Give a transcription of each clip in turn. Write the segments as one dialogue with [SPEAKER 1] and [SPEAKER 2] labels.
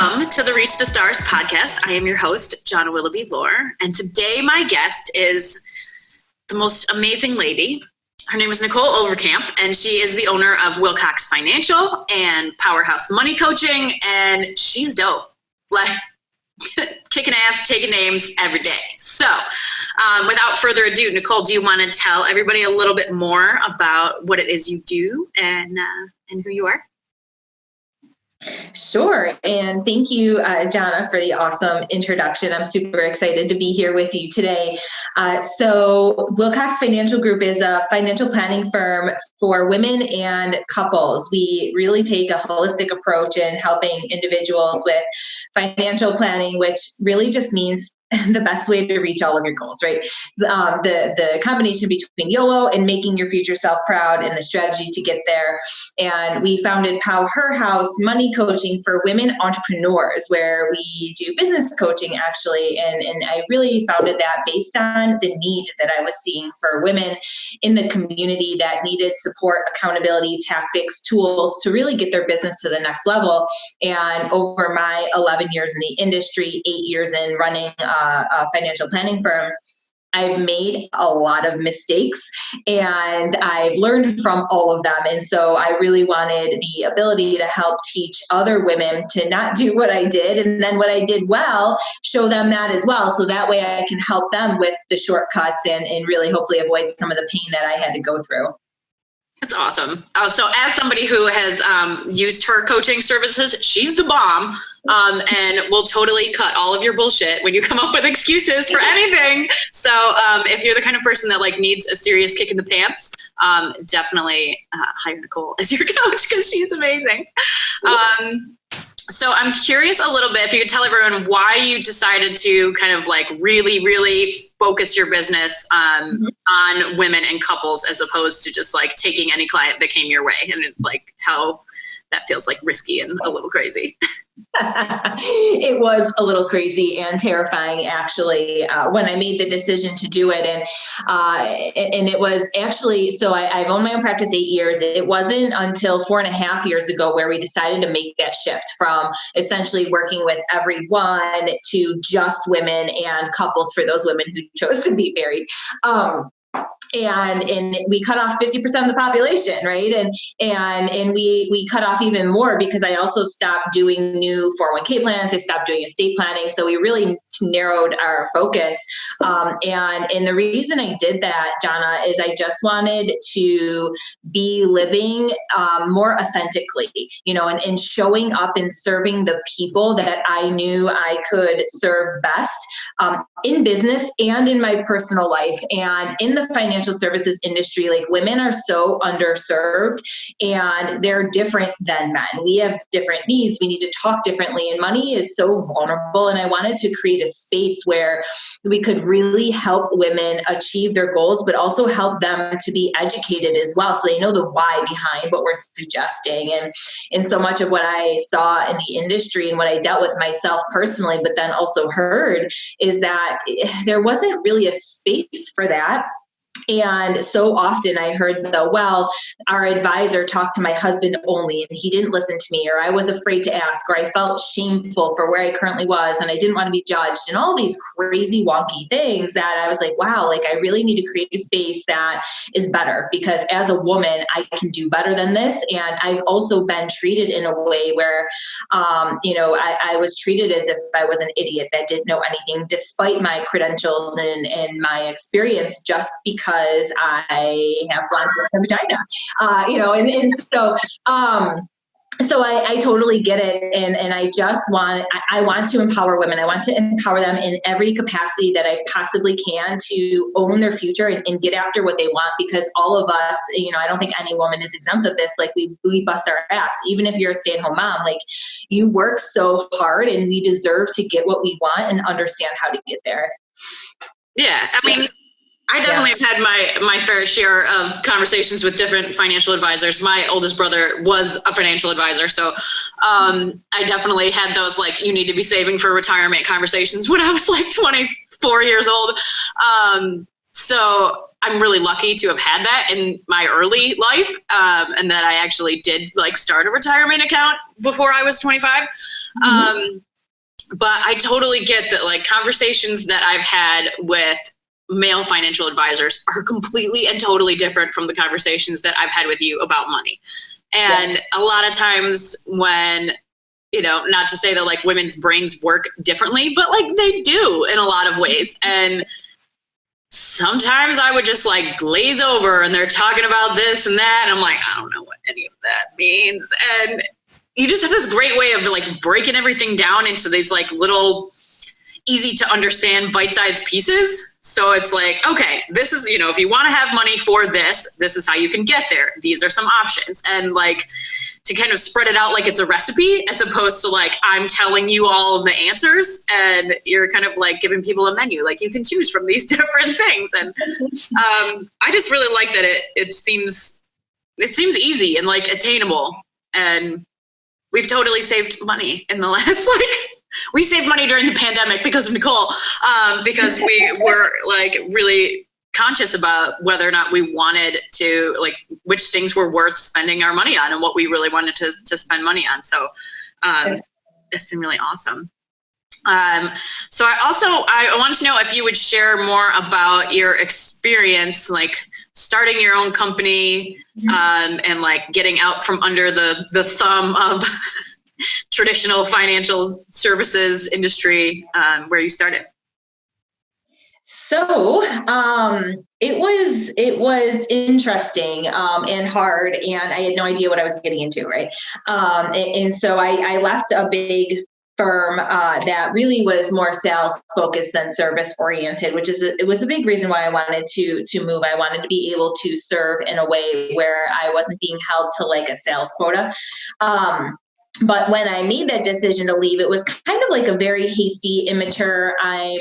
[SPEAKER 1] Welcome to the Reach the Stars podcast. I am your host, Jonna Willoughby Lohr, and today my guest is the most amazing lady. Her name is Nicholle Overkamp, and she is the owner of Wilcox Financial and Powerhouse Money Coaching, and she's dope. Like, kicking ass, taking names every day. So without further ado, Nicholle, do you want to tell everybody a little bit more about what it is you do and who you are?
[SPEAKER 2] Sure. And thank you, Jonna, for the awesome introduction. I'm super excited to be here with you today. So Wilcox Financial Group is a financial planning firm for women and couples. We really take a holistic approach in helping individuals with financial planning, which really just means the best way to reach all of your goals, right? The combination between YOLO and making your future self proud and the strategy to get there. And we founded Powerhouse Money Coaching for women entrepreneurs, where we do business coaching actually. And I really founded that based on the need that I was seeing for women in the community that needed support, accountability, tactics, tools to really get their business to the next level. And over my 11 years in the industry, 8 years in running a financial planning firm, I've made a lot of mistakes and I've learned from all of them. And so I really wanted the ability to help teach other women to not do what I did. And then what I did well, show them that as well. So that way I can help them with the shortcuts and really hopefully avoid some of the pain that I had to go through.
[SPEAKER 1] That's awesome. Oh, so as somebody who has used her coaching services, she's the bomb, and will totally cut all of your bullshit when you come up with excuses for anything. So if you're the kind of person that like needs a serious kick in the pants, definitely hire Nicholle as your coach because she's amazing. So I'm curious a little bit if you could tell everyone why you decided to kind of like really, really focus your business on women and couples as opposed to just like taking any client that came your way, and like how that feels like risky and a little crazy.
[SPEAKER 2] It was a little crazy and terrifying, actually, when I made the decision to do it. And it was actually, so I've owned my own practice 8 years. It wasn't until 4.5 years ago where we decided to make that shift from essentially working with everyone to just women and couples for those women who chose to be married. And we cut off 50% of the population, right? And we cut off even more because I also stopped doing new 401k plans. I stopped doing estate planning. So we really narrowed our focus. And the reason I did that, Jonna, is I just wanted to be living more authentically, and showing up and serving the people that I knew I could serve best in business and in my personal life. And in the financial services industry, like women are so underserved and they're different than men. We have different needs. We need to talk differently, and money is so vulnerable. And I wanted to create a space where we could really help women achieve their goals, but also help them to be educated as well, so they know the why behind what we're suggesting. And so much of what I saw in the industry and what I dealt with myself personally, but then also heard, is that there wasn't really a space for that. And so often I heard our advisor talked to my husband only, and he didn't listen to me, or I was afraid to ask, or I felt shameful for where I currently was, and I didn't want to be judged, and all these crazy wonky things that I was like, wow, like I really need to create a space that is better, because as a woman, I can do better than this. And I've also been treated in a way where, I was treated as if I was an idiot that didn't know anything, despite my credentials and my experience, just because I have blonde hair and vagina, so I totally get it. And I just I want to empower women. I want to empower them in every capacity that I possibly can to own their future and get after what they want, because all of us, I don't think any woman is exempt of this. Like we bust our ass, even if you're a stay-at-home mom, like you work so hard, and we deserve to get what we want and understand how to get there.
[SPEAKER 1] Yeah. I mean, I definitely have had my fair share of conversations with different financial advisors. My oldest brother was a financial advisor. So I definitely had those, like, you need to be saving for retirement conversations when I was like 24 years old. So I'm really lucky to have had that in my early life, and that I actually did like start a retirement account before I was 25. But I totally get that, like, conversations that I've had with male financial advisors are completely and totally different from the conversations that I've had with you about money. And a lot of times when, you know, not to say that like women's brains work differently, but like they do in a lot of ways. And sometimes I would just like glaze over and they're talking about this and that. And I'm like, I don't know what any of that means. And you just have this great way of like breaking everything down into these like little easy to understand bite-sized pieces. So it's like, okay, this is, you know, if you want to have money for this, this is how you can get there. These are some options. And like to kind of spread it out like it's a recipe, as opposed to like, I'm telling you all of the answers and you're kind of like giving people a menu, like you can choose from these different things. And I just really like that it seems easy and like attainable. And we've totally saved money in the last, like, we saved money during the pandemic because of Nicholle, because we were like really conscious about whether or not we wanted to, like, which things were worth spending our money on and what we really wanted to spend money on. So it's been really awesome. So I wanted to know if you would share more about your experience, like starting your own company, and like getting out from under the thumb of traditional financial services industry, where you started.
[SPEAKER 2] So it was interesting and hard, and I had no idea what I was getting into, right? And so I left a big firm that really was more sales focused than service oriented, which is it was a big reason why I wanted to move. I wanted to be able to serve in a way where I wasn't being held to like a sales quota. But when I made that decision to leave, it was kind of like a very hasty, immature, I'm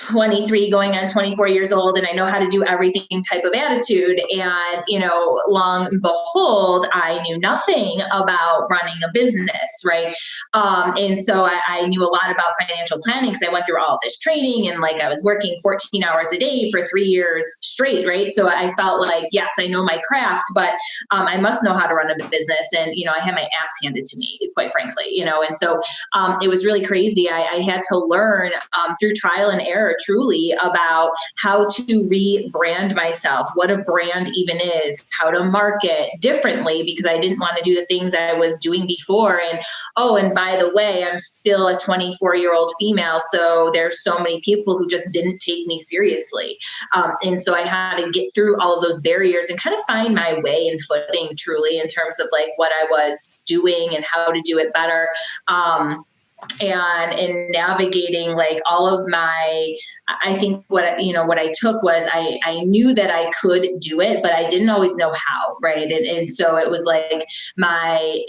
[SPEAKER 2] 23 going on 24 years old and I know how to do everything type of attitude. And, you know, long and behold, I knew nothing about running a business, right? And so I knew a lot about financial planning because I went through all of this training and like I was working 14 hours a day for 3 years straight, right? So I felt like, yes, I know my craft, but I must know how to run a business. And, you know, I had my ass handed to me, quite frankly, you know, and so it was really crazy. I had to learn through trial and error truly about how to rebrand myself, what a brand even is, how to market differently, because I didn't want to do the things I was doing before. And and by the way, I'm still a 24-year-old female, so there's so many people who just didn't take me seriously. And so I had to get through all of those barriers and kind of find my way and footing truly in terms of like what I was doing and how to do it better. And in navigating like all of my, I think what I took was I knew that I could do it, but I didn't always know how, right? And so it was like my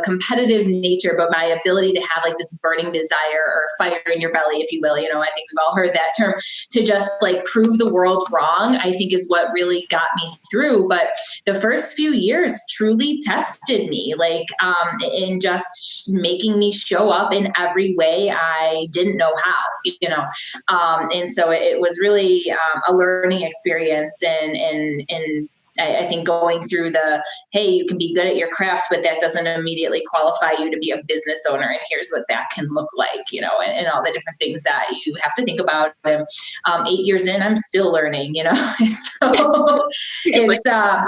[SPEAKER 2] competitive nature, but my ability to have like this burning desire or fire in your belly, if you will, you know, I think we've all heard that term, to just like prove the world wrong, I think is what really got me through. But the first few years truly tested me, like in just making me show up in every way I didn't know how, you know. And so it was really a learning experience, and I think going through hey, you can be good at your craft, but that doesn't immediately qualify you to be a business owner. And here's what that can look like, you know, and all the different things that you have to think about. And 8 years in, I'm still learning, you know. So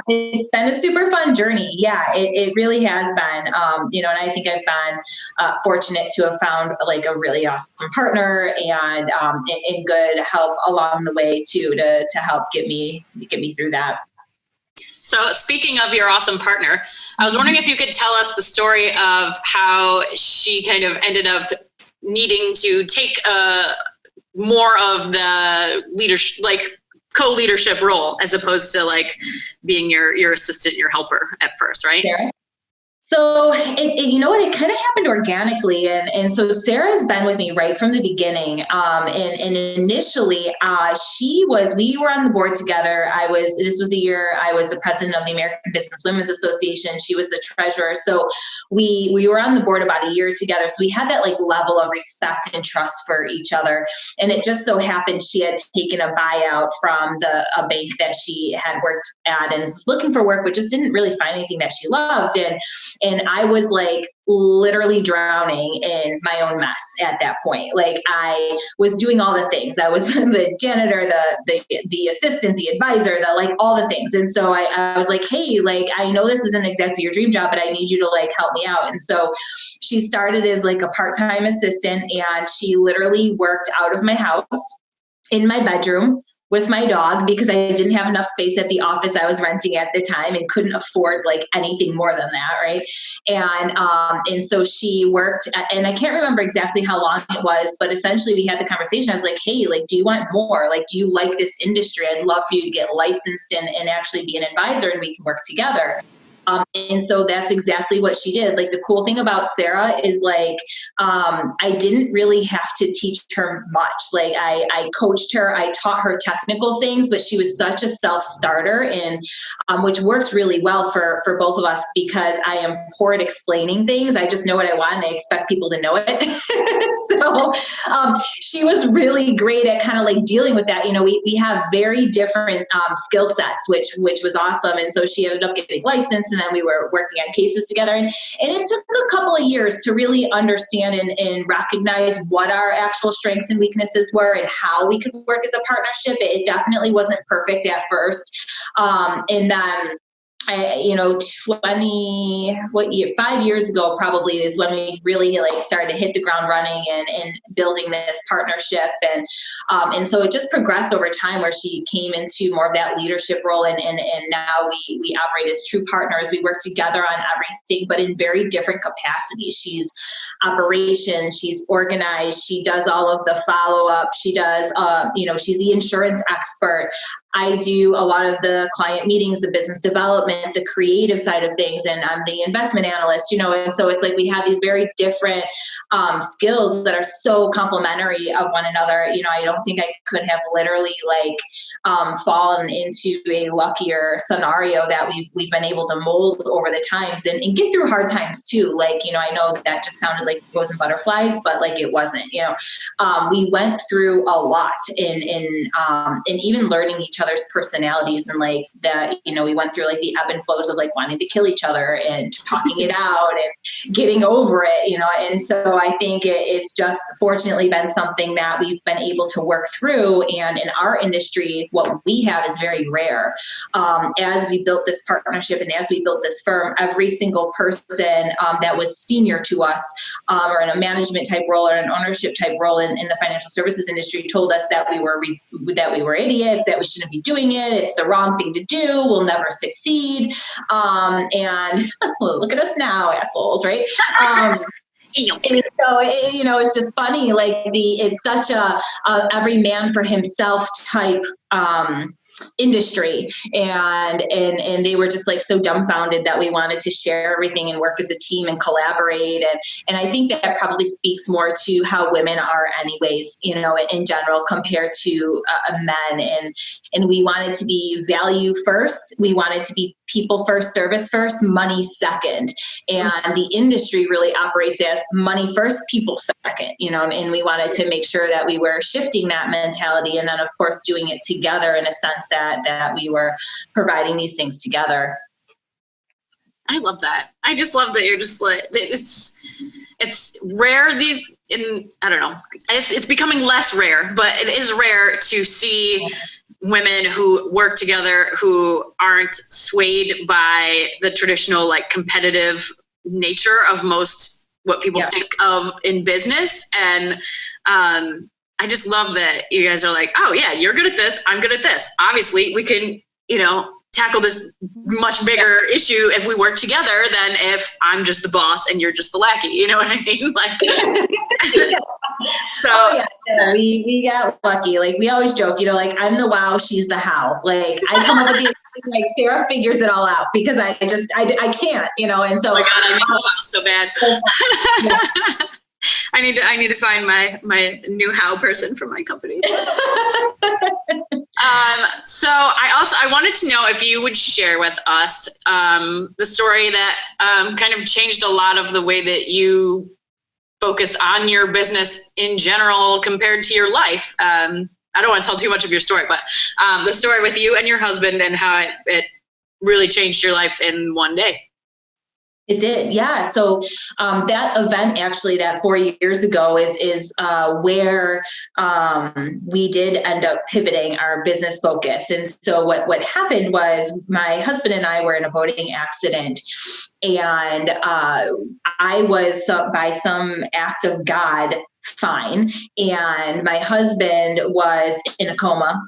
[SPEAKER 2] it's been a super fun journey. Yeah, it really has been, you know, and I think I've been fortunate to have found like a really awesome partner and good help along the way too, to help get me through that.
[SPEAKER 1] So speaking of your awesome partner, I was wondering if you could tell us the story of how she kind of ended up needing to take more of the leadership, like co-leadership role, as opposed to like being your assistant, your helper at first, right?
[SPEAKER 2] Sure. So you know what, it kind of happened organically. And so Sarah has been with me right from the beginning. And initially we were on the board together. This was the year I was the president of the American Business Women's Association. She was the treasurer. So we were on the board about a year together. So we had that like level of respect and trust for each other. And it just so happened she had taken a buyout from a bank that she had worked at and was looking for work, but just didn't really find anything that she loved. And I was like literally drowning in my own mess at that point. Like I was doing all the things. I was the janitor, the assistant, the advisor, like all the things. And so I was like, hey, like, I know this isn't exactly your dream job, but I need you to like help me out. And so she started as like a part-time assistant, and she literally worked out of my house in my bedroom with my dog, because I didn't have enough space at the office I was renting at the time and couldn't afford like anything more than that. Right. And so she worked and I can't remember exactly how long it was, but essentially we had the conversation. I was like, hey, like, do you want more? Like, do you like this industry? I'd love for you to get licensed and actually be an advisor, and we can work together. And so that's exactly what she did. Like the cool thing about Sarah is like, I didn't really have to teach her much. Like I coached her, I taught her technical things, but she was such a self-starter, and which worked really well for both of us, because I am poor at explaining things. I just know what I want and I expect people to know it. So she was really great at kind of like dealing with that. You know, we have very different skill sets, which was awesome. And so she ended up getting licensed, and then we were working on cases together. And it took a couple of years to really understand and recognize what our actual strengths and weaknesses were and how we could work as a partnership. It definitely wasn't perfect at first. And then 5 years ago probably is when we really like started to hit the ground running and building this partnership. And so it just progressed over time, where she came into more of that leadership role. And now we operate as true partners. We work together on everything, but in very different capacities. She's operations, she's organized, she does all of the follow-up. She does, she's the insurance expert. I do a lot of the client meetings, the business development, the creative side of things, and I'm the investment analyst, and so it's like we have these very different skills that are so complementary of one another. I don't think I could have literally fallen into a luckier scenario that we've been able to mold over the times and get through hard times too. I know that just sounded like roses and butterflies, but it wasn't. We went through a lot in even learning each other's personalities, and we went through the ebb and flows of wanting to kill each other and talking it out and getting over it, and so I think it's just fortunately been something that we've been able to work through. And in our industry, what we have is very rare. As we built this partnership and as we built this firm, every single person that was senior to us or in a management type role or an ownership type role in the financial services industry told us that we were idiots, that we shouldn't be doing it. It's the wrong thing to do. We'll never succeed. And look at us now, assholes, right? And so, it's just funny. It's such a every man for himself type industry, and they were just so dumbfounded that we wanted to share everything and work as a team and collaborate, and I think that probably speaks more to how women are anyways, in general compared to men, and we wanted to be value first, we wanted to be people first, service first, money second, and the industry really operates as money first, people second, and we wanted to make sure that we were shifting that mentality, and then of course doing it together in a sense that we were providing these things together.
[SPEAKER 1] I love that. I just love that you're just it's rare I don't know, it's becoming less rare, but it is rare to see women who work together who aren't swayed by the traditional competitive nature of most what people think of in business. And I just love that you guys are oh yeah, you're good at this, I'm good at this. Obviously we can, tackle this much bigger issue if we work together than if I'm just the boss and you're just the lackey. You know what I mean? So we got lucky. We always joke, I'm the wow, she's the how. I come up with the
[SPEAKER 2] like Sarah figures it all out because I can't, and so.
[SPEAKER 1] Oh my God, I know how so bad. I need to find my new how person for my company. So I wanted to know if you would share with us the story that kind of changed a lot of the way that you focus on your business in general compared to your life. I don't want to tell too much of your story, but the story with you and your husband and how it really changed your life in one day.
[SPEAKER 2] It did. Yeah. So that event, actually, that 4 years ago is where we did end up pivoting our business focus. And so what happened was my husband and I were in a boating accident, and I was, by some act of God, fine. And my husband was in a coma.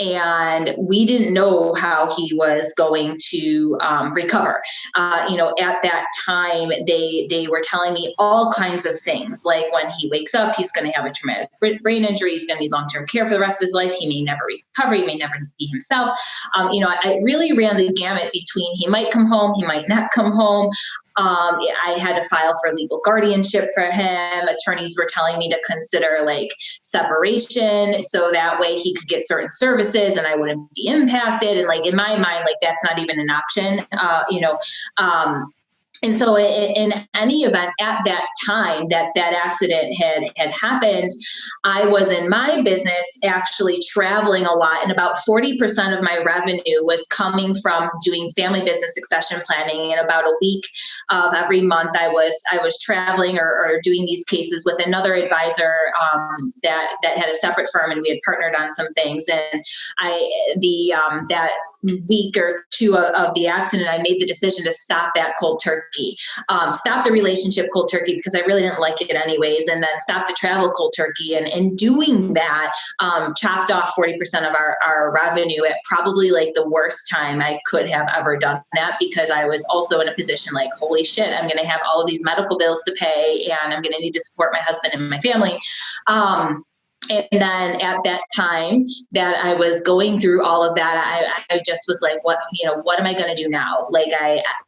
[SPEAKER 2] And we didn't know how he was going to recover. At that time, they were telling me all kinds of things, like when he wakes up, he's going to have a traumatic brain injury. He's going to need long-term care for the rest of his life. He may never recover. He may never be himself. I really ran the gamut between he might come home, he might not come home. I had to file for legal guardianship for him. Attorneys were telling me to consider like separation so that way he could get certain services and I wouldn't be impacted. And like in my mind, like that's not even an option, And so in any event, at that time that accident had happened, I was in my business actually traveling a lot. And about 40% of my revenue was coming from doing family business succession planning. And about a week of every month, I was traveling or doing these cases with another advisor that had a separate firm, and we had partnered on some things. And that week or two of the accident, I made the decision to stop that cold turkey, stop the relationship cold turkey because I really didn't like it anyways, and then stop the travel cold turkey. And in doing that, chopped off 40% of our revenue at probably like the worst time I could have ever done that, because I was also in a position like, holy shit, I'm going to have all of these medical bills to pay and I'm going to need to support my husband and my family. And then at that time that I was going through all of that, I just was like, what am I going to do now? Like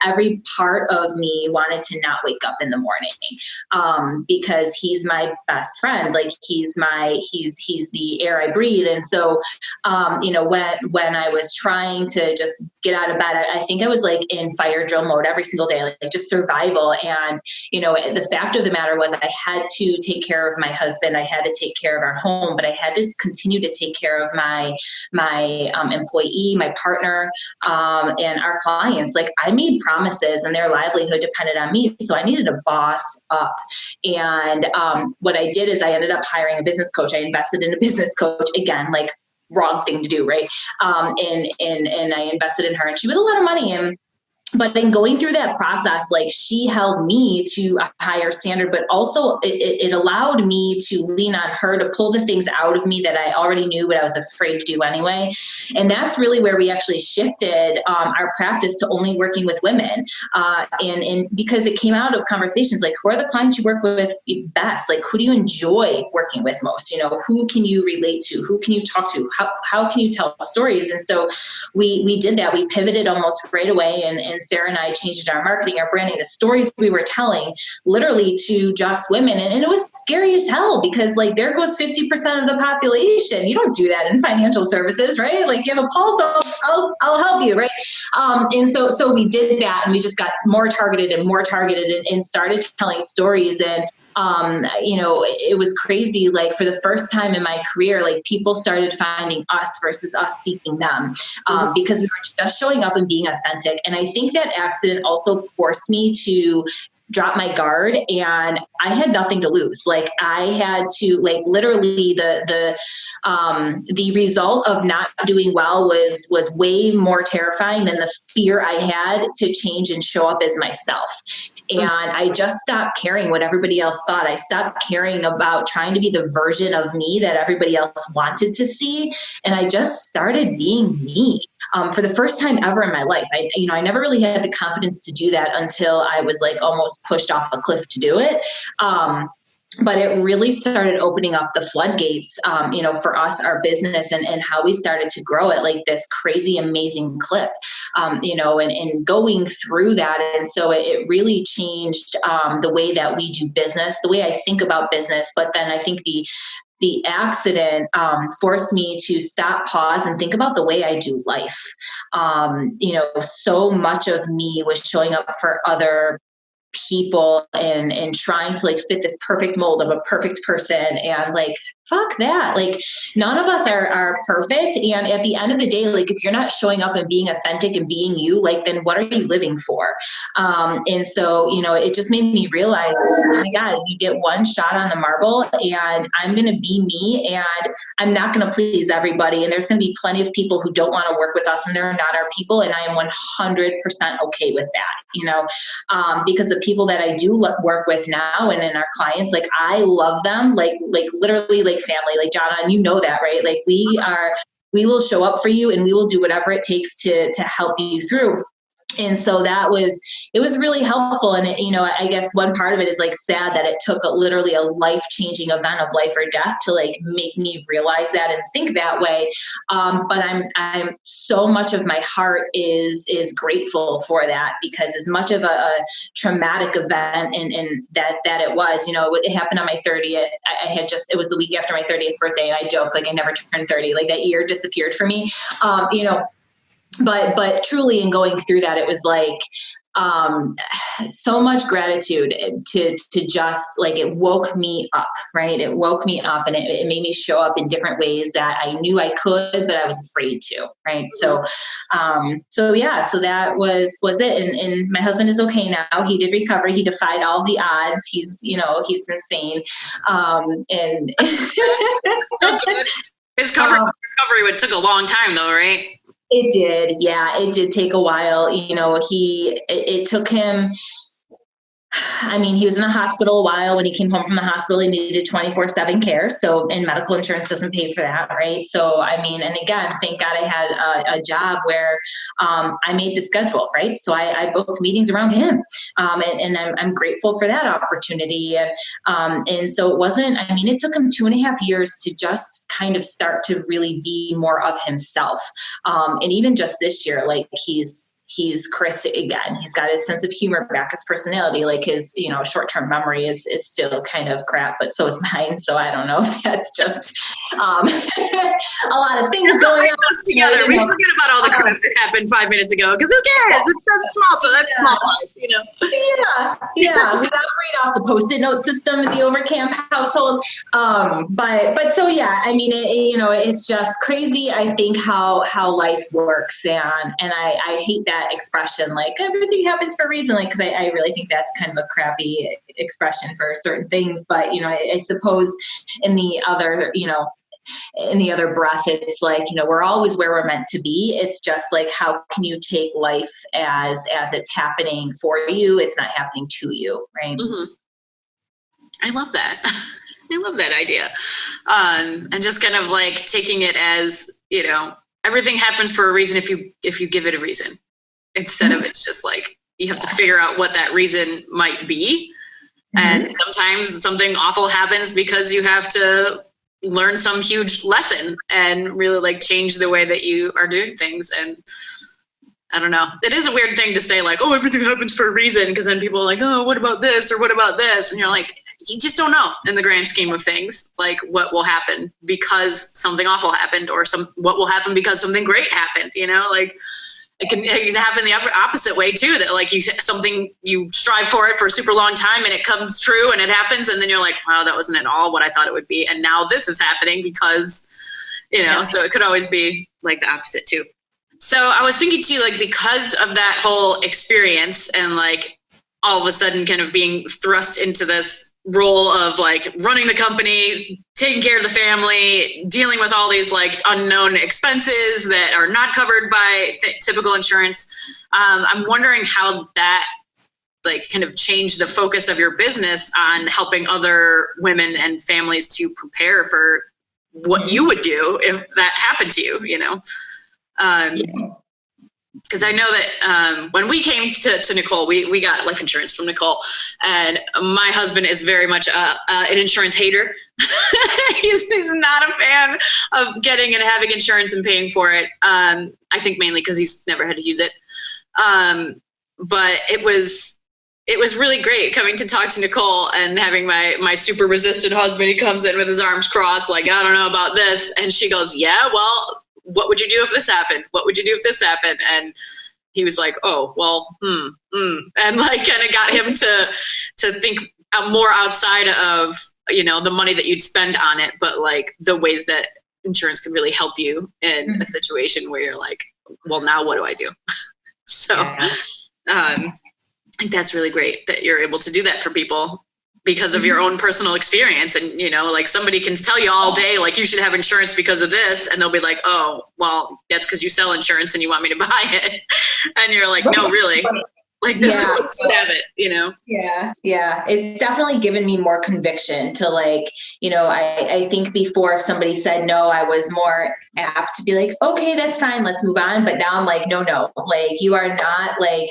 [SPEAKER 2] every part of me wanted to not wake up in the morning, because he's my best friend. Like he's the air I breathe. And so, when I was trying to just get out of bed, I think I was like in fire drill mode every single day, like just survival. And, the fact of the matter was I had to take care of my husband. I had to take care of our home, but I had to continue to take care of my employee, my partner, and our clients. Like I made promises and their livelihood depended on me. So I needed a boss up. And what I did is I ended up hiring a business coach. I invested in a business coach, again, like wrong thing to do, right? And I invested in her, and she was a lot of money. But in going through that process, like she held me to a higher standard, but also it allowed me to lean on her to pull the things out of me that I already knew, but I was afraid to do anyway. And that's really where we actually shifted our practice to only working with women. And because it came out of conversations like, who are the clients you work with best? Like, who do you enjoy working with most? Who can you relate to? Who can you talk to? How can you tell stories? And so we did that. We pivoted almost right away, and Sarah and I changed our marketing, our branding, the stories we were telling literally to just women. And it was scary as hell, because like there goes 50% of the population. You don't do that in financial services, right? Like you have a pulse, I'll help you, right? And so we did that, and we just got more targeted and started telling stories. And it was crazy. Like for the first time in my career, like people started finding us versus us seeking them, because we were just showing up and being authentic. And I think that accident also forced me to drop my guard, and I had nothing to lose. Like I had to, like, literally the result of not doing well was way more terrifying than the fear I had to change and show up as myself. And I just stopped caring what everybody else thought. I stopped caring about trying to be the version of me that everybody else wanted to see. And I just started being me. For the first time ever in my life. I never really had the confidence to do that until I was like almost pushed off a cliff to do it. but it really started opening up the floodgates, for us, our business, and how we started to grow it like this crazy, amazing clip, and going through that. And so it really changed the way that we do business, the way I think about business. But then I think the accident forced me to stop, pause, and think about the way I do life. So much of me was showing up for other people and trying to like fit this perfect mold of a perfect person, and like, fuck that. Like, none of us are perfect. And at the end of the day, like, if you're not showing up and being authentic and being you, like, then what are you living for? And so, it just made me realize, oh my God, you get one shot on the marble, and I'm going to be me, and I'm not going to please everybody. And there's going to be plenty of people who don't want to work with us, and they're not our people. And I am 100% okay with that, because the people that I do work with now and in our clients, like, I love them, like literally like family, like Jonna, and you know that, right? Like, we will show up for you, and we will do whatever it takes to help you through. And so it was really helpful. And, I guess one part of it is like sad that it took literally a life-changing event of life or death to like make me realize that and think that way. But I'm so much of my heart is grateful for that, because as much of a traumatic event and that it was, it happened on my 30th. It was the week after my 30th birthday. And I joked, like, I never turned 30, like that year disappeared for me. But truly, in going through that, it was like so much gratitude to just like, it woke me up, right? It woke me up, and it made me show up in different ways that I knew I could, but I was afraid to, right? So that was it. And my husband is okay now. He did recover. He defied all the odds. He's insane. And
[SPEAKER 1] his recovery took a long time though, right?
[SPEAKER 2] It did. Yeah, it did take a while. It took him, he was in the hospital a while. When he came home from the hospital, he needed 24/7 care. So, and medical insurance doesn't pay for that. Right. So, and again, thank God I had a job where I made the schedule. Right. So I booked meetings around him. And I'm grateful for that opportunity. And so it wasn't, it took him 2.5 years to just kind of start to really be more of himself. And even just this year, like, he's Chris again. He's got his sense of humor back, his personality, like his, short-term memory is still kind of crap, but so is mine. So I don't know if that's just a lot of things going on
[SPEAKER 1] together. We forget about all the crap that happened 5 minutes ago, because who cares? It's small life,
[SPEAKER 2] Yeah. We got to read off the Post-it note system in the Overkamp household. But so, yeah, it's just crazy. I think how life works. And I hate that expression, like, everything happens for a reason, like, because I really think that's kind of a crappy expression for certain things. But I suppose in the other breath, it's like, we're always where we're meant to be. It's just like, how can you take life as it's happening for you? It's not happening to you, right?
[SPEAKER 1] Mm-hmm. I love that. I love that idea. And just kind of like taking it as, everything happens for a reason if you give it a reason. Instead of it's just like, you have to figure out what that reason might be. And sometimes something awful happens because you have to learn some huge lesson and really like change the way that you are doing things. And I don't know, it is a weird thing to say, like, oh, everything happens for a reason. Because then people are like, oh, what about this? Or what about this? And you're like, you just don't know in the grand scheme of things, like what will happen because something awful happened, or what will happen because something great happened, like. It can happen the opposite way too, that like you strive for it for a super long time and it comes true and it happens. And then you're like, wow, that wasn't at all what I thought it would be. And now this is happening because, so it could always be like the opposite too. So I was thinking too, like, because of that whole experience and like all of a sudden kind of being thrust into this role of like running the company, taking care of the family, dealing with all these like unknown expenses that are not covered by typical insurance. I'm wondering how that like kind of changed the focus of your business on helping other women and families to prepare for what you would do if that happened to you, because I know that when we came to Nicholle, we got life insurance from Nicholle, and my husband is very much an insurance hater. he's not a fan of getting and having insurance and paying for it. I think mainly because he's never had to use it. But it was really great coming to talk to Nicholle and having my super resistant husband. He comes in with his arms crossed, like, I don't know about this. And she goes, yeah, well, what would you do if this happened? What would you do if this happened? And he was like, oh, well, and like kind of got him to think more outside of, the money that you'd spend on it, but like the ways that insurance could really help you in a situation where you're like, well, now what do I do? So I think that's really great that you're able to do that for people because of your own personal experience. And, like somebody can tell you all day, like, you should have insurance because of this. And they'll be like, oh, well, that's because you sell insurance and you want me to buy it. And you're like, no, really. Like, this is what should have it,
[SPEAKER 2] Yeah. It's definitely given me more conviction to like, I think before if somebody said no, I was more apt to be like, okay, that's fine, let's move on. But now I'm like, no, like you are not like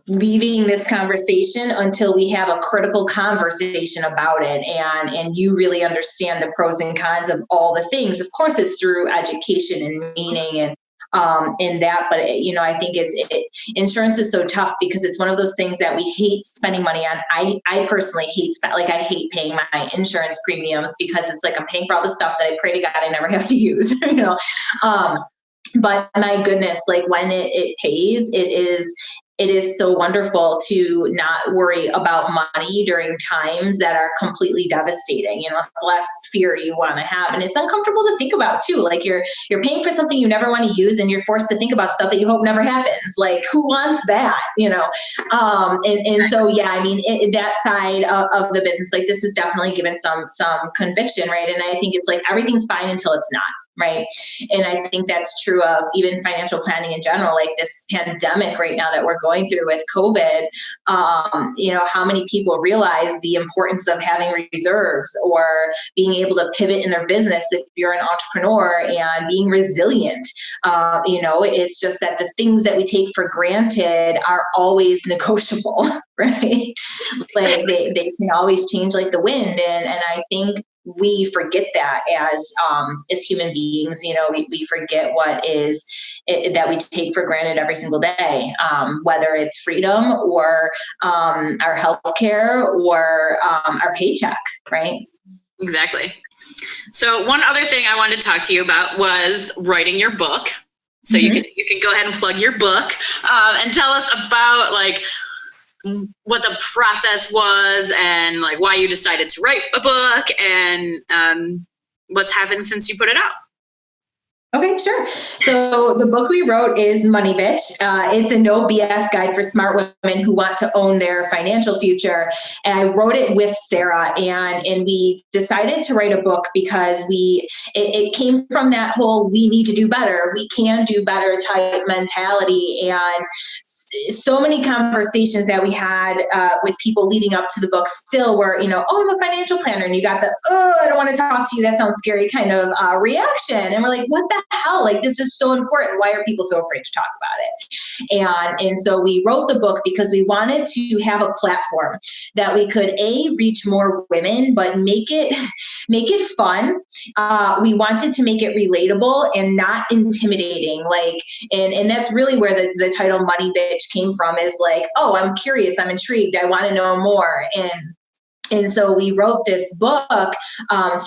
[SPEAKER 2] leaving this conversation until we have a critical conversation about it and you really understand the pros and cons of all the things. Of course, it's through education and meaning and in that, but I think insurance is so tough because it's one of those things that we hate spending money on. I personally I hate paying my insurance premiums because it's like I'm paying for all the stuff that I pray to God I never have to use, but my goodness, like when it pays, it is so wonderful to not worry about money during times that are completely devastating. It's the last fear you want to have. And it's uncomfortable to think about too. Like you're paying for something you never want to use and you're forced to think about stuff that you hope never happens. Like who wants that, And so, that side of the business, like this has definitely given some conviction, right? And I think it's like, everything's fine until it's not. Right. And I think that's true of even financial planning in general, like this pandemic right now that we're going through with COVID. How many people realize the importance of having reserves or being able to pivot in their business if you're an entrepreneur and being resilient. It's just that the things that we take for granted are always negotiable, right? Like they can always change like the wind. And I think we forget that as human beings, we forget what is that we take for granted every single day, whether it's freedom or our healthcare or our paycheck, right?
[SPEAKER 1] Exactly. So one other thing I wanted to talk to you about was writing your book. So you can go ahead and plug your book and tell us about like what the process was and like why you decided to write a book and what's happened since you put it out.
[SPEAKER 2] Okay, sure. So the book we wrote is Money Bitch. It's a no BS guide for smart women who want to own their financial future. And I wrote it with Sarah and we decided to write a book because it came from that whole, we need to do better. We can do better type mentality. And so many conversations that we had with people leading up to the book still were, oh, I'm a financial planner. And you got the, oh, I don't want to talk to you. That sounds scary kind of reaction. And we're like, what the hell? Like, this is so important. Why are people so afraid to talk about it? And so we wrote the book because we wanted to have a platform that we could reach more women, but make it fun. We wanted to make it relatable and not intimidating. Like, and that's really where the title Money Bitch came from, is like, oh, I'm curious, I'm intrigued, I want to know more. And so we wrote this book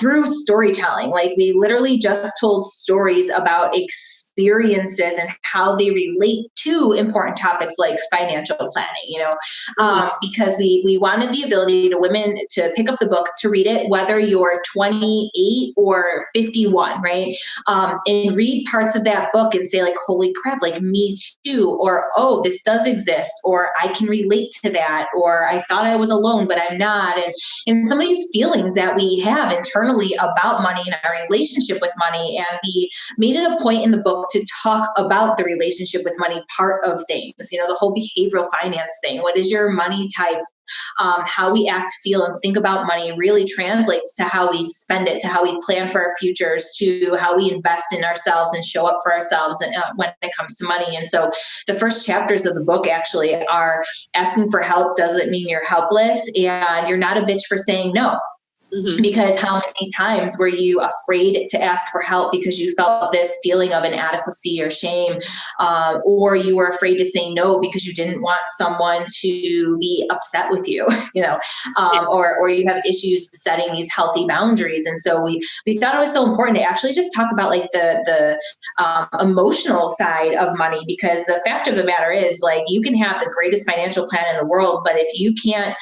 [SPEAKER 2] through storytelling. Like we literally just told stories about experiences and how they relate to important topics like financial planning, because we wanted the ability to women to pick up the book, to read it, whether you're 28 or 51, right? And read parts of that book and say like, holy crap, like me too, or, oh, this does exist, or I can relate to that, or I thought I was alone, but I'm not. And some of these feelings that we have internally about money and our relationship with money. And we made it a point in the book to talk about the relationship with money part of things, the whole behavioral finance thing. What is your money type how we act, feel, and think about money really translates to how we spend it, to how we plan for our futures, to how we invest in ourselves and show up for ourselves and when it comes to money. And so the first chapters of the book actually are asking for help doesn't mean you're helpless, and you're not a bitch for saying no. Mm-hmm. Because how many times were you afraid to ask for help because you felt this feeling of inadequacy or shame, or you were afraid to say no because you didn't want someone to be upset with you, or you have issues setting these healthy boundaries. And so we thought it was so important to actually just talk about like the emotional side of money, because the fact of the matter is, like, you can have the greatest financial plan in the world, but if you can't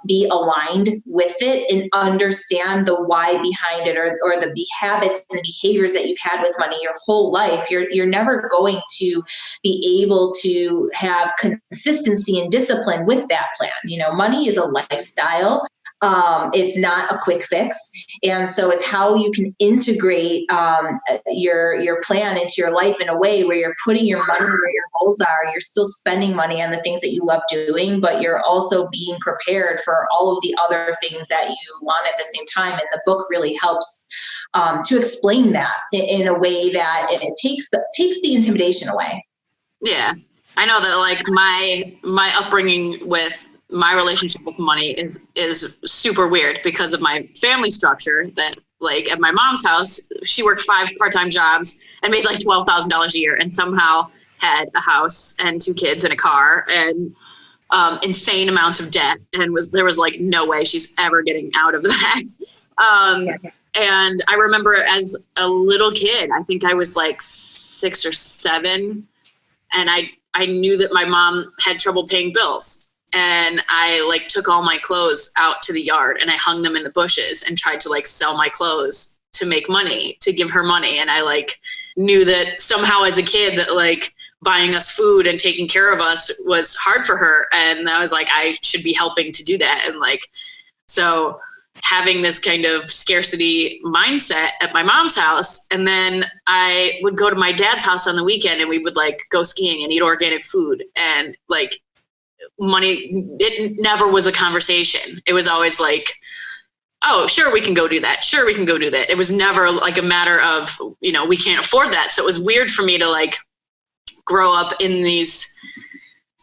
[SPEAKER 2] be aligned with it and understand the why behind it, or the habits and behaviors that you've had with money your whole life, you're never going to be able to have consistency and discipline with that plan. Money is a lifestyle. It's not a quick fix. And so it's how you can integrate your plan into your life in a way where you're putting your money where your goals are. You're still spending money on the things that you love doing, but you're also being prepared for all of the other things that you want at the same time. And the book really helps to explain that in a way that it takes the intimidation away.
[SPEAKER 1] Yeah. I know that, like, my upbringing with my relationship with money is super weird because of my family structure. That, like, at my mom's house, she worked 5 part-time jobs and made like $12,000 a year, and somehow had a house and 2 kids and a car and insane amounts of debt, and there was like no way she's ever getting out of that. And I remember as a little kid, I think I was like 6 or 7, and I knew that my mom had trouble paying bills. And I like took all my clothes out to the yard and I hung them in the bushes and tried to like sell my clothes to make money, to give her money. And I like knew that somehow as a kid that like buying us food and taking care of us was hard for her. And I was like, I should be helping to do that. And like, so having this kind of scarcity mindset at my mom's house. And then I would go to my dad's house on the weekend and we would like go skiing and eat organic food, and like, money, it never was a conversation. It was always like, oh, sure, we can go do that. Sure, we can go do that. It was never like a matter of, we can't afford that. So it was weird for me to like grow up in these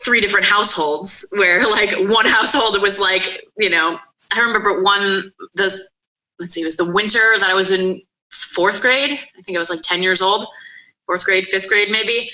[SPEAKER 1] 3 different households where like one household, it was like, I remember it was the winter that I was in 4th grade. I think I was like 10 years old, 4th grade, 5th grade, maybe.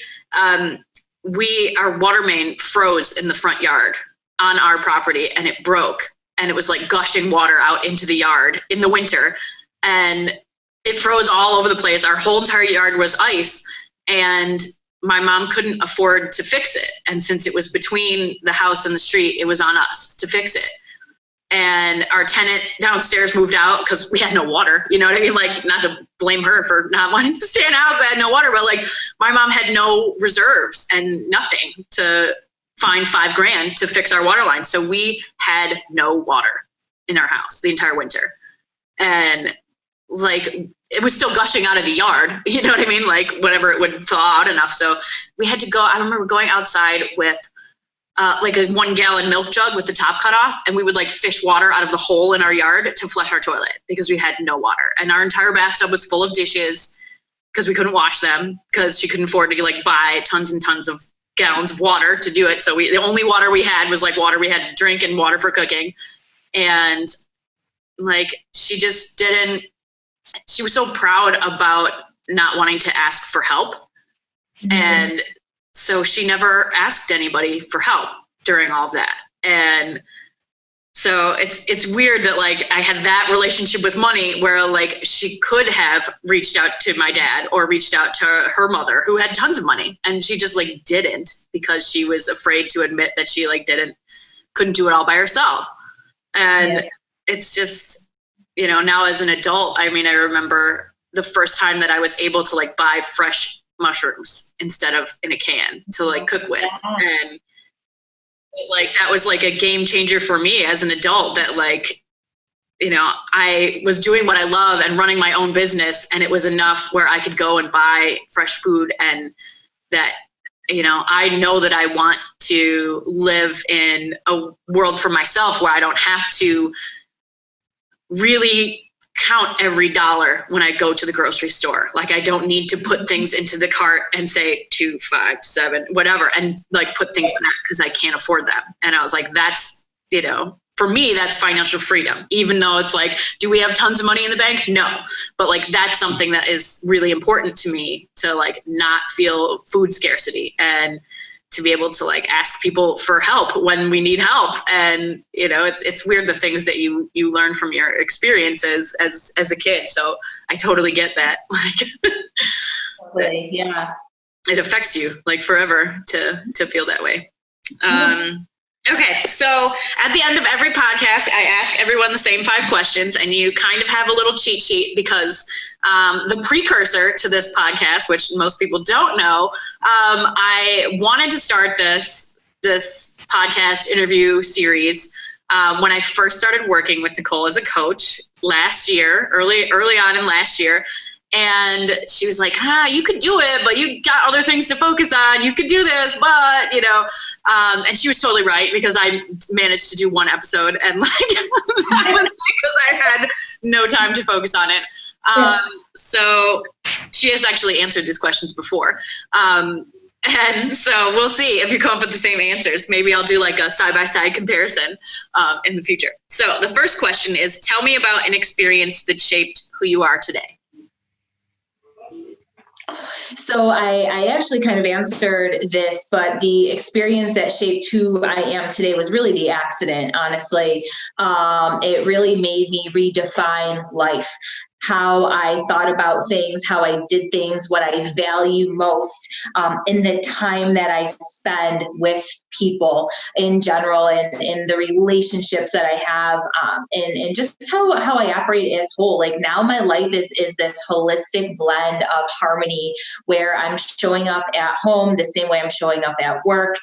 [SPEAKER 1] Our water main froze in the front yard on our property, and it broke, and it was like gushing water out into the yard in the winter, and it froze all over the place. Our whole entire yard was ice, and my mom couldn't afford to fix it. And since it was between the house and the street, it was on us to fix it. And our tenant downstairs moved out because we had no water. You know what I mean? Like, not to blame her for not wanting to stay in a house that had no water, but like my mom had no reserves and nothing to find $5,000 to fix our water line. So we had no water in our house the entire winter. And like, it was still gushing out of the yard. You know what I mean? Like, whenever it would thaw out enough. So we had to go, I remember going outside with like a 1-gallon milk jug with the top cut off, and we would like fish water out of the hole in our yard to flush our toilet because we had no water. And our entire bathtub was full of dishes because we couldn't wash them because she couldn't afford to like buy tons and tons of gallons of water to do it. So the only water we had was like water we had to drink and water for cooking. And like, she was so proud about not wanting to ask for help. Mm-hmm. And so she never asked anybody for help during all of that. And so it's weird that like I had that relationship with money where like she could have reached out to my dad or reached out to her mother who had tons of money, and she just like didn't, because she was afraid to admit that she like couldn't do it all by herself. And it's just, now as an adult, I mean, I remember the first time that I was able to like buy fresh mushrooms instead of in a can to like cook with. And like, that was like a game changer for me as an adult, that like, I was doing what I love and running my own business, and it was enough where I could go and buy fresh food, and that I know that I want to live in a world for myself where I don't have to really count every dollar when I go to the grocery store. Like, I don't need to put things into the cart and say 2, 5, 7, whatever, and like put things back because I can't afford them. And I was like, that's, for me, that's financial freedom, even though it's like, do we have tons of money in the bank? No. But like, that's something that is really important to me, to like not feel food scarcity and to be able to like ask people for help when we need help. And, it's weird, the things that you learn from your experiences as a kid. So I totally get that. Like,
[SPEAKER 2] yeah,
[SPEAKER 1] it affects you like forever to feel that way. Okay, so at the end of every podcast, I ask everyone the same 5 questions, and you kind of have a little cheat sheet because the precursor to this podcast, which most people don't know, I wanted to start this podcast interview series when I first started working with Nicholle as a coach last year, early on in last year. And she was like, you could do it, but you got other things to focus on. You could do this, but, and she was totally right, because I managed to do 1 episode, and like, that was because I had no time to focus on it. So she has actually answered these questions before. And so we'll see if you come up with the same answers. Maybe I'll do like a side-by-side comparison in the future. So the first question is, tell me about an experience that shaped who you are today.
[SPEAKER 2] So I actually kind of answered this, but the experience that shaped who I am today was really the accident, honestly. It really made me redefine life, how I thought about things, how I did things, what I value most, in the time that I spend with people in general, and in the relationships that I have, and just how I operate as whole. Like, now my life is this holistic blend of harmony, where I'm showing up at home the same way I'm showing up at work,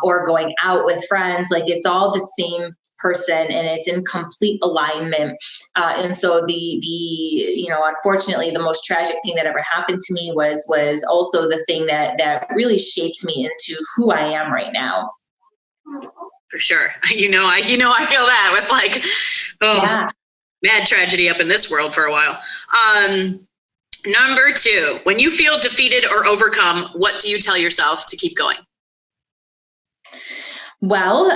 [SPEAKER 2] or going out with friends. Like, it's all the same person, and it's in complete alignment. And so unfortunately, the most tragic thing that ever happened to me was also the thing that really shaped me into who I am right now.
[SPEAKER 1] For sure. I feel that with like, mad tragedy up in this world for a while. Number 2, when you feel defeated or overcome, what do you tell yourself to keep going?
[SPEAKER 2] Well,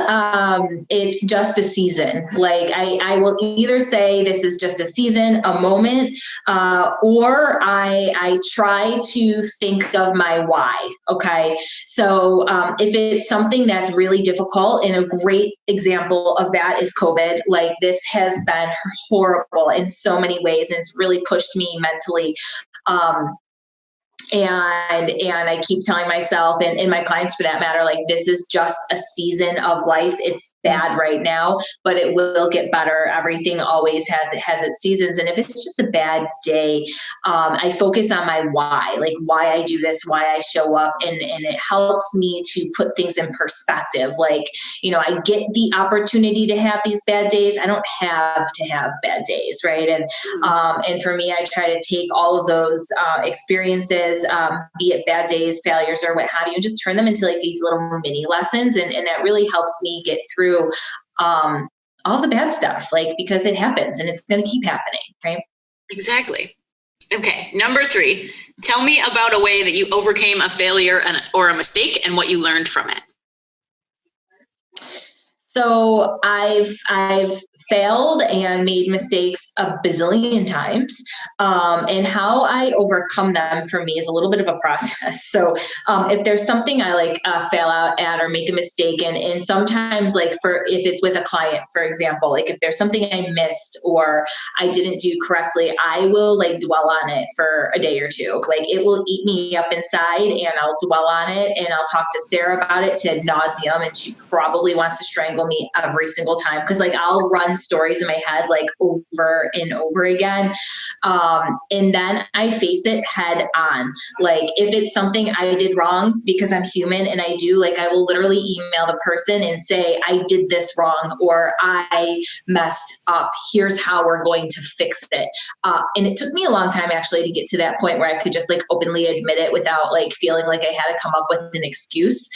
[SPEAKER 2] it's just a season. Like, I will either say this is just a season, a moment, or I try to think of my why. Okay. So if it's something that's really difficult, and a great example of that is COVID. Like, this has been horrible in so many ways, and it's really pushed me mentally. And I keep telling myself, and my clients for that matter, like, this is just a season of life. It's bad right now, but it will get better. Everything always has its seasons. And if it's just a bad day, I focus on my why, like why I do this, why I show up. And it helps me to put things in perspective. Like, I get the opportunity to have these bad days. I don't have to have bad days. Right. And for me, I try to take all of those experiences, be it bad days, failures, or what have you, and just turn them into like these little mini lessons. And that really helps me get through all the bad stuff, like, because it happens and it's going to keep happening. Right.
[SPEAKER 1] Exactly. Okay. Number 3, tell me about a way that you overcame a failure or a mistake and what you learned from it.
[SPEAKER 2] So I've failed and made mistakes a bazillion times, and how I overcome them for me is a little bit of a process. So if there's something I fail out at or make a mistake, and sometimes if it's with a client, for example, like if there's something I missed or I didn't do correctly, I will dwell on it for a day or two. Like, it will eat me up inside, and I'll dwell on it, and I'll talk to Sarah about it to nauseam, and she probably wants to strangle strangle me every single time. Cause like I'll run stories in my head like over and over again. And then I face it head on. Like if it's something I did wrong, because I'm human and I do, like I will literally email the person and say, I did this wrong, or I messed up. Here's how we're going to fix it. And it took me a long time actually to get to that point where I could just like openly admit it without like feeling like I had to come up with an excuse.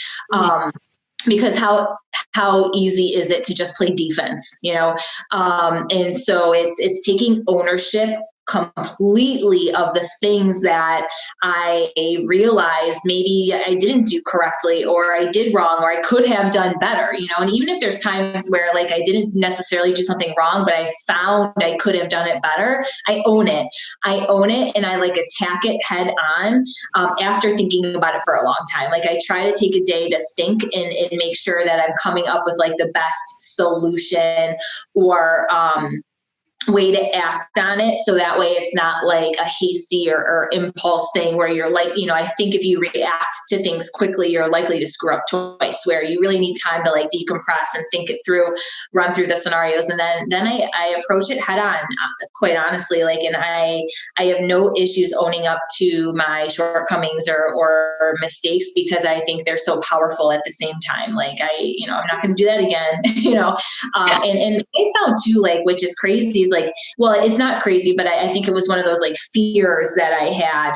[SPEAKER 2] Because how easy is it to just play defense, you know? And so it's taking ownership completely of the things that I realized maybe I didn't do correctly, or I did wrong, or I could have done better, you know. And even if there's times where like I didn't necessarily do something wrong, but I found I could have done it better, I own it. And I like attack it head on after thinking about it for a long time. Like I try to take a day to think and make sure that I'm coming up with like the best solution or way to act on it. So that way it's not like a hasty or impulse thing where you're like, you know, I think if you react to things quickly, you're likely to screw up twice, where you really need time to like decompress and think it through, run through the scenarios. And then I approach it head on, quite honestly, like, and I have no issues owning up to my shortcomings or mistakes, because I think they're so powerful at the same time. Like I'm not going to do that again, you know? And I found too, like, which is crazy is like, well, it's not crazy, but I think it was one of those like fears that I had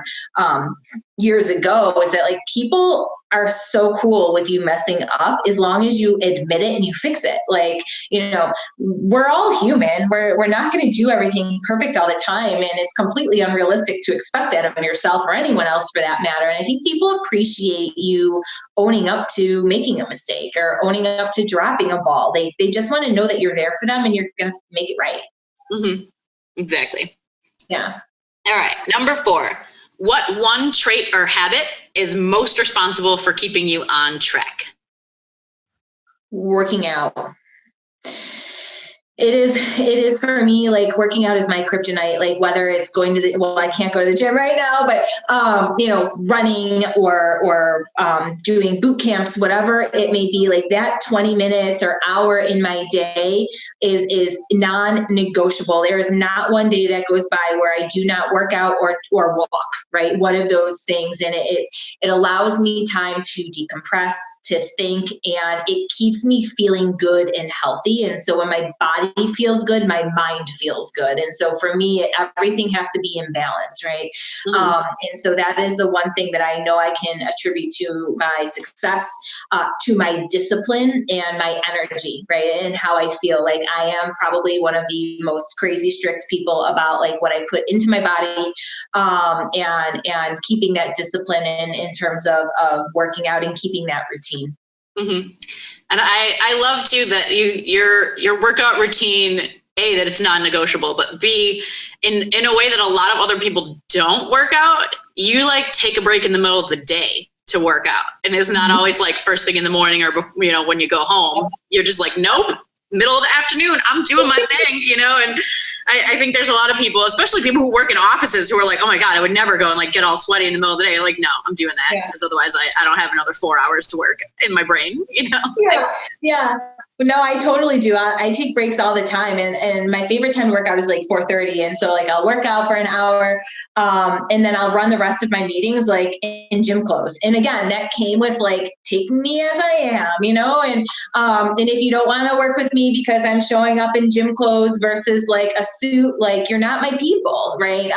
[SPEAKER 2] years ago, is that like people are so cool with you messing up as long as you admit it and you fix it. Like, you know, we're all human. We're not going to do everything perfect all the time. And it's completely unrealistic to expect that of yourself or anyone else for that matter. And I think people appreciate you owning up to making a mistake or owning up to dropping a ball. They just want to know that you're there for them and you're going to make it right.
[SPEAKER 1] Mm-hmm. Exactly.
[SPEAKER 2] Yeah.
[SPEAKER 1] All right. Number 4, what one trait or habit is most responsible for keeping you on track?
[SPEAKER 2] Working out. It is for me, like working out is my kryptonite, like whether it's going to I can't go to the gym right now, but, running or doing boot camps, whatever it may be, like that 20 minutes or hour in my day is non-negotiable. There is not one day that goes by where I do not work out or walk, right? One of those things. And it allows me time to decompress, to think, and it keeps me feeling good and healthy. And so when my body feels good, my mind feels good. And so for me, everything has to be in balance, right? Mm-hmm. And so that is the one thing that I know I can attribute to my success, to my discipline and my energy, right? And how I feel. Like I am probably one of the most crazy strict people about like what I put into my body, and keeping that discipline in terms of working out and keeping that routine.
[SPEAKER 1] Mm-hmm. And I love too that your workout routine, A, that it's non-negotiable, but B, in a way that a lot of other people don't work out, you like take a break in the middle of the day to work out. And it's not always like first thing in the morning or, when you go home. You're just like, nope, middle of the afternoon, I'm doing my thing, and I think there's a lot of people, especially people who work in offices, who are like, oh my God, I would never go and like get all sweaty in the middle of the day. Like, no, I'm doing that because otherwise I don't have another 4 hours to work in my brain,
[SPEAKER 2] Yeah. No, I totally do. I take breaks all the time, and my favorite time to work out is like 4:30. And so like I'll work out for an hour, and then I'll run the rest of my meetings like in gym clothes. And again, that came with like, take me as I am, and if you don't want to work with me because I'm showing up in gym clothes versus like a suit, like you're not my people, right?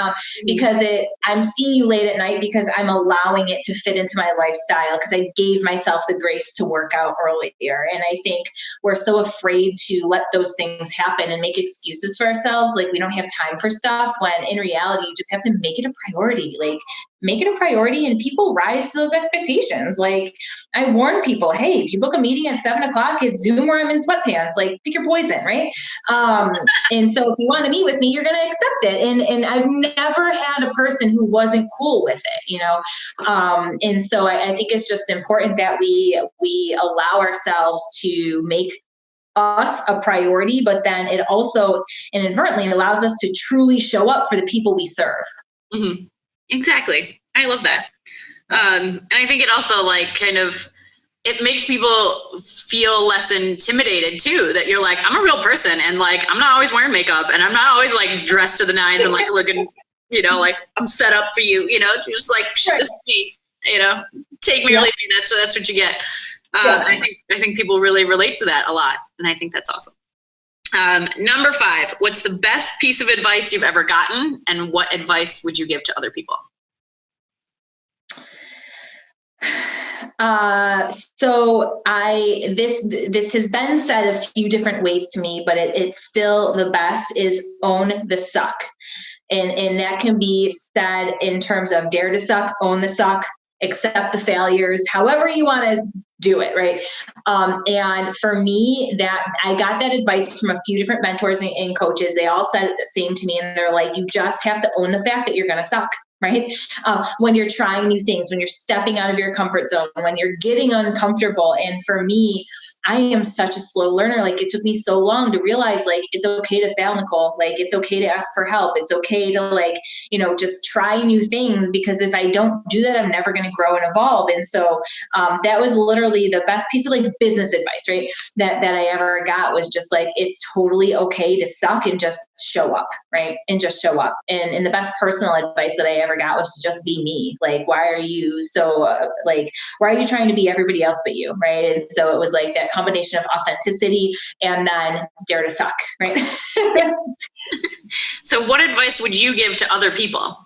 [SPEAKER 2] Because I'm seeing you late at night because I'm allowing it to fit into my lifestyle, because I gave myself the grace to work out earlier. And I think we're so afraid to let those things happen and make excuses for ourselves. Like we don't have time for stuff, when in reality, you just have to make it a priority. Like make it a priority, and people rise to those expectations. Like I warn people, hey, if you book a meeting at 7:00, it's Zoom or I'm in sweatpants, like pick your poison, right? And so if you want to meet with me, you're going to accept it. And I've never had a person who wasn't cool with it, and so I think it's just important that we allow ourselves to make us a priority, but then it also inadvertently allows us to truly show up for the people we serve.
[SPEAKER 1] Mm-hmm. Exactly. I love that. And I think it also like kind of it makes people feel less intimidated too, that you're like, I'm a real person, and like, I'm not always wearing makeup, and I'm not always like dressed to the nines and like looking, you know, like I'm set up for you, you know, you're just like, this is me, you know, take me or leave me. That's what you get. I think people really relate to that a lot. And I think that's awesome. Number 5, what's the best piece of advice you've ever gotten, and what advice would you give to other people?
[SPEAKER 2] So this has been said a few different ways to me, but it's still the best is own the suck. And that can be said in terms of dare to suck, own the suck, accept the failures, however you want to do it. Right. And for me, that I got that advice from a few different mentors and coaches. They all said it the same to me. And they're like, you just have to own the fact that you're going to suck. Right. When you're trying new things, when you're stepping out of your comfort zone, when you're getting uncomfortable. And for me, I am such a slow learner. Like, it took me so long to realize, like, it's okay to fail, Nicholle. Like, it's okay to ask for help. It's okay to, like, you know, just try new things, because if I don't do that, I'm never going to grow and evolve. And so that was literally the best piece of like business advice, right? That I ever got was just like, it's totally okay to suck and just show up, right? And just show up. And the best personal advice that I ever got was to just be me. Like, why are you so why are you trying to be everybody else but you, right? And so it was like that combination of authenticity and then dare to suck, right?
[SPEAKER 1] So what advice would you give to other people?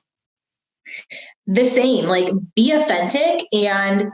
[SPEAKER 2] The same, like, be authentic and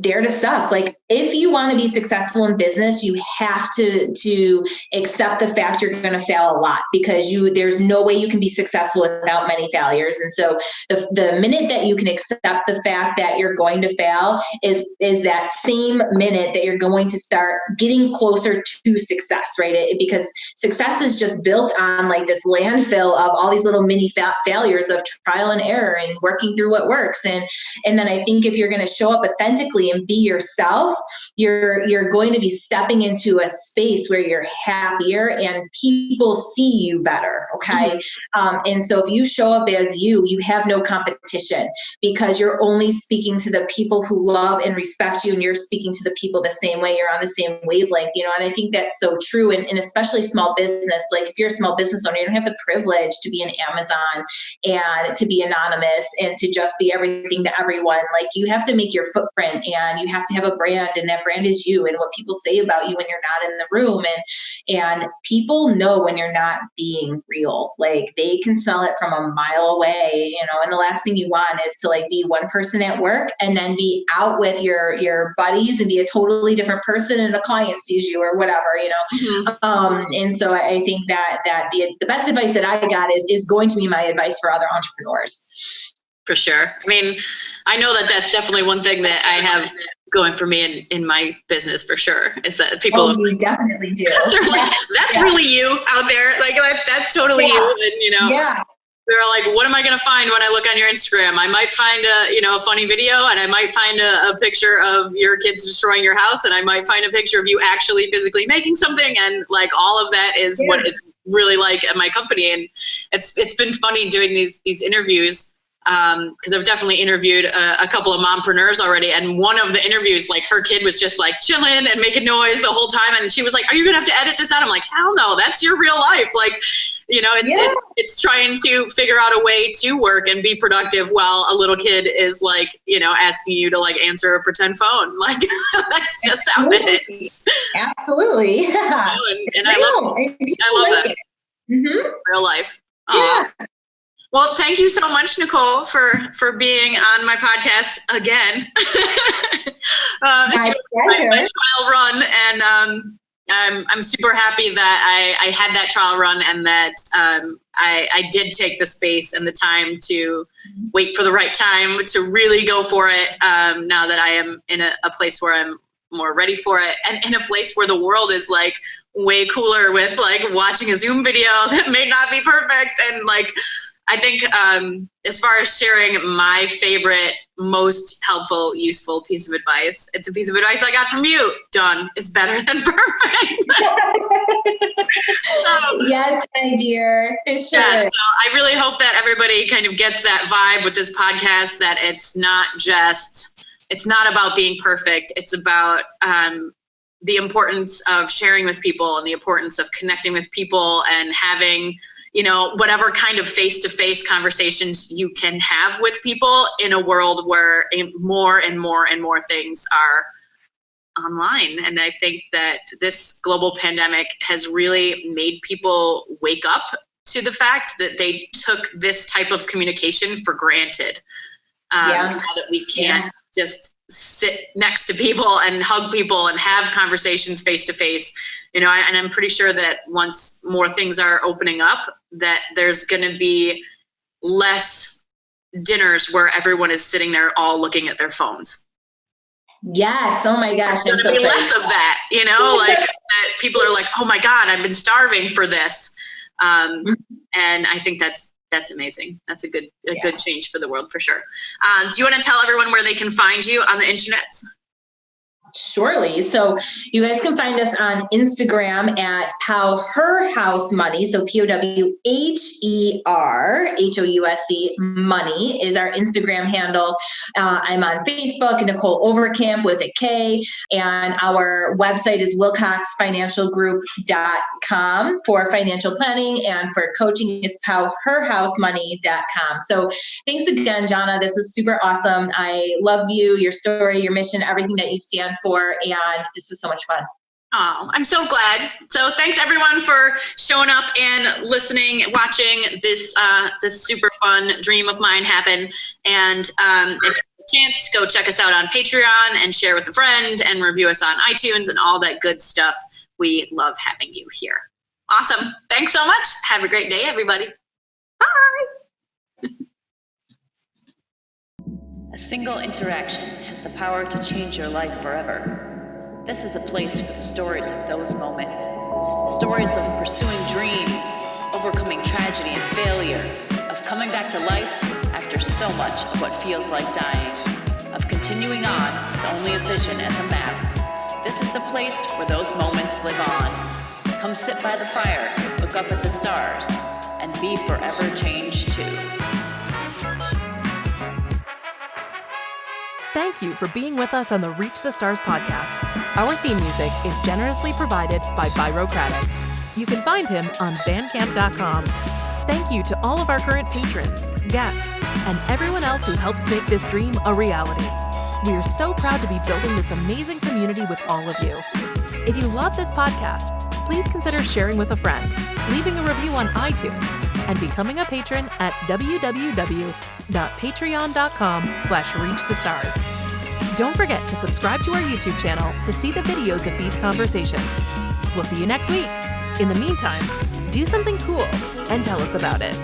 [SPEAKER 2] dare to suck. Like, if you want to be successful in business, you have to accept the fact you're going to fail a lot, because there's no way you can be successful without many failures. And so the minute that you can accept the fact that you're going to fail is that same minute that you're going to start getting closer to success, right? Because success is just built on like this landfill of all these little mini failures of trial and error and working through what works. And then I think if you're going to show up authentically and be yourself, you're going to be stepping into a space where you're happier and people see you better. Okay. And so if you show up as you have no competition, because you're only speaking to the people who love and respect you, and you're speaking to the people the same way. You're on the same wavelength, you know, and I think that's so true. And especially small business, like if you're a small business owner, you don't have the privilege to be an Amazon and to be anonymous and to just be everything to everyone. Like, you have to make your footprint, and you have to have a brand, and that brand is you and what people say about you when you're not in the room. And people know when you're not being real. Like, they can smell it from a mile away, you know, and the last thing you want is to like be one person at work and then be out with your buddies and be a totally different person, and a client sees you or whatever, you know? And so I think that the best advice that I got is going to be my advice for other entrepreneurs.
[SPEAKER 1] For sure. I mean, I know that that's definitely one thing that I have going for me in my business, for sure, is that people
[SPEAKER 2] you definitely do.
[SPEAKER 1] They're like, that's really you out there. Like, that's totally you. And, you know, they're like, what am I going to find when I look on your Instagram? I might find a funny video, and I might find a picture of your kids destroying your house, and I might find a picture of you actually physically making something. And like, all of that is what it's really like at my company. And it's been funny doing these interviews. Because I've definitely interviewed a couple of mompreneurs already, and one of the interviews, like, her kid was just like chilling and making noise the whole time, and she was like, "Are you gonna have to edit this out?" I'm like, "Hell no, that's your real life." Like, you know, it's trying to figure out a way to work and be productive while a little kid is like, you know, asking you to like answer a pretend phone. Like, that's just how it is.
[SPEAKER 2] Absolutely, yeah.
[SPEAKER 1] And I love that. Real life. Aww. Yeah. Well, thank you so much, Nicholle, for being on my podcast again.
[SPEAKER 2] My pleasure.
[SPEAKER 1] My trial run, and I'm super happy that I had that trial run, and that I did take the space and the time to wait for the right time to really go for it. Now that I am in a place where I'm more ready for it, and in a place where the world is like way cooler with like watching a Zoom video that may not be perfect, and like, I think as far as sharing my favorite, most helpful, useful piece of advice, it's a piece of advice I got from you. Done is better than perfect.
[SPEAKER 2] Yes, my dear. It's true.
[SPEAKER 1] Yeah, so I really hope that everybody kind of gets that vibe with this podcast, that it's not just it's not about being perfect. It's about the importance of sharing with people and the importance of connecting with people and having, whatever kind of face-to-face conversations you can have with people in a world where more and more and more things are online. And I think that this global pandemic has really made people wake up to the fact that they took this type of communication for granted. Now that we can't just sit next to people and hug people and have conversations face to face, and I'm pretty sure that once more things are opening up, that there's going to be less dinners where everyone is sitting there all looking at their phones.
[SPEAKER 2] Yes. Oh my gosh.
[SPEAKER 1] There's going to be less of that, like that people are like, oh my God, I've been starving for this. And I think that's amazing. That's a good change for the world for sure. Do you want to tell everyone where they can find you on the internet?
[SPEAKER 2] Surely. So you guys can find us on Instagram at Pow Her House Money. So POWHERHOUSE Money is our Instagram handle. I'm on Facebook, Nicholle Overkamp with a K. And our website is wilcoxfinancialgroup.com for financial planning, and for coaching, it's powherhousemoney.com. So thanks again, Jonna. This was super awesome. I love you, your story, your mission, everything that you stand for, and this was so much fun.
[SPEAKER 1] Oh, I'm so glad. So thanks everyone for showing up and listening, watching this super fun dream of mine happen. And if you have a chance, go check us out on Patreon and share with a friend and review us on iTunes and all that good stuff. We love having you here. Awesome. Thanks so much. Have a great day, everybody. Bye.
[SPEAKER 3] A single interaction has the power to change your life forever. This is a place for the stories of those moments. Stories of pursuing dreams, overcoming tragedy and failure, of coming back to life after so much of what feels like dying, of continuing on with only a vision as a map. This is the place where those moments live on. Come sit by the fire, look up at the stars, and be forever changed too.
[SPEAKER 4] Thank you for being with us on the Reach the Stars podcast. Our theme music is generously provided by Birocratic. You can find him on bandcamp.com. Thank you to all of our current patrons, guests, and everyone else who helps make this dream a reality. We are so proud to be building this amazing community with all of you. If you love this podcast, please consider sharing with a friend, leaving a review on iTunes, and becoming a patron at www.patreon.com/reachthestars. Don't forget to subscribe to our YouTube channel to see the videos of these conversations. We'll see you next week. In the meantime, do something cool and tell us about it.